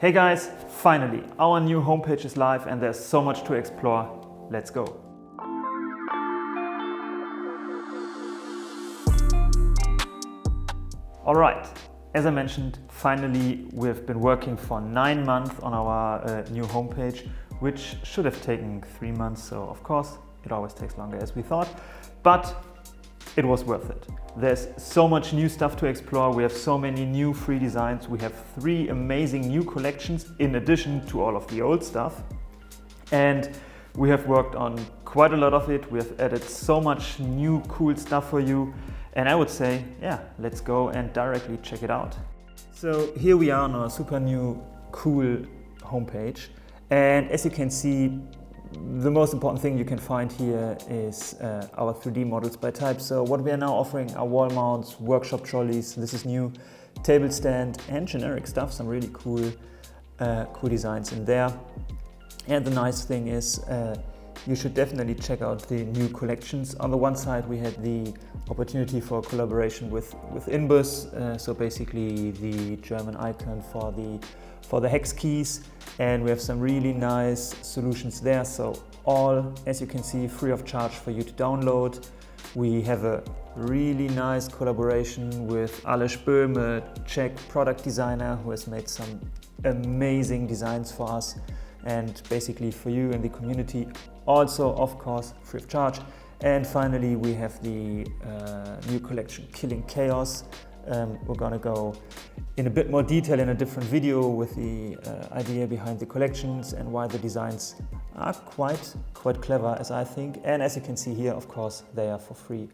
Hey guys, finally, our new homepage is live and there's so much to explore. Let's go. Alright, as I mentioned, finally we've been working for 9 months on our new homepage, which should have taken 3 months, so of course it always takes longer as we thought, but it was worth it. There's so much new stuff to explore, we have so many new free designs, we have 3 amazing new collections in addition to all of the old stuff. And we have worked on quite a lot of it, we have added so much new cool stuff for you. And I would say, yeah, let's go and directly check it out. So here we are on our super new, cool homepage. And as you can see, the most important thing you can find here is our 3D models by type. So what we are now offering are wall mounts, workshop trolleys, this is new, table stand and generic stuff, some really cool designs in there. And the nice thing is, you should definitely check out the new collections. On the one side we had the opportunity for collaboration with IMPRINT, so basically the German icon for the hex keys, and we have some really nice solutions there. So all, as you can see, free of charge for you to download. We have a really nice collaboration with Aleš Böhm, a Czech product designer who has made some amazing designs for us and basically for you in the community, also of course free of charge. And finally we have the new collection Killing Chaos. We're gonna go in a bit more detail in a different video with the idea behind the collections and why the designs are quite clever, as I think. And as you can see here, of course, they are for free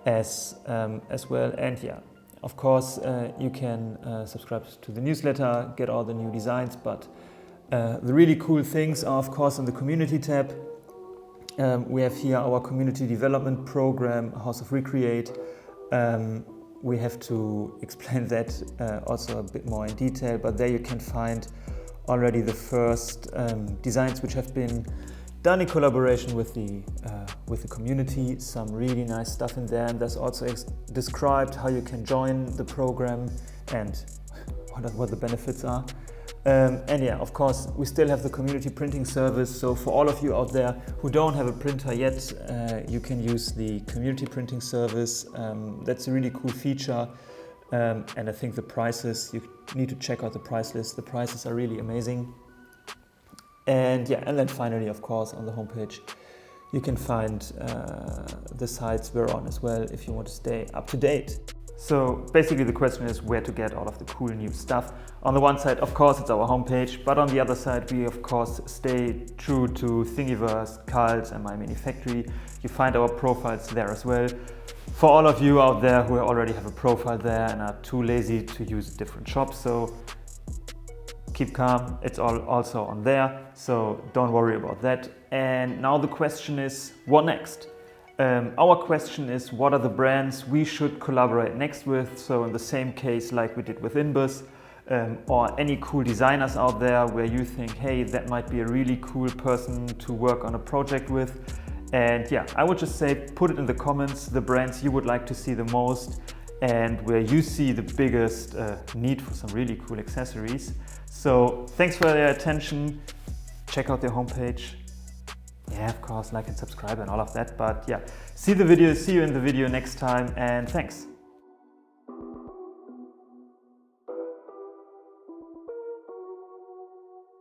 as well. And yeah, of course, you can subscribe to the newsletter, get all the new designs, but the really cool things are, of course, in the community tab. We have here our community development program, House of Recreate. We have to explain that also a bit more in detail, but there you can find already the first designs which have been done in collaboration with the community. Some really nice stuff in there, and there's also described how you can join the program and what the benefits are. And yeah, of course, we still have the community printing service. So for all of you out there who don't have a printer yet, you can use the community printing service. That's a really cool feature. And I think the prices, you need to check out the price list. The prices are really amazing. And yeah, and then finally, of course, on the homepage, you can find the sites we're on as well if you want to stay up to date. So basically the question is where to get all of the cool new stuff. On the one side, of course, it's our homepage, but on the other side, we of course stay true to Thingiverse, Cult and My Mini Factory. You find our profiles there as well. For all of you out there who already have a profile there and are too lazy to use different shops, so keep calm, it's all also on there, so don't worry about that. And now the question is, what next? Our question is, what are the brands we should collaborate next with? So in the same case like we did with IMPRINT, or any cool designers out there where you think, hey, that might be a really cool person to work on a project with. And yeah, I would just say, put it in the comments, the brands you would like to see the most and where you see the biggest need for some really cool accessories. So thanks for your attention. Check out their homepage. Yeah, of course, like and subscribe and all of that, but yeah, see you in the video next time, and thanks.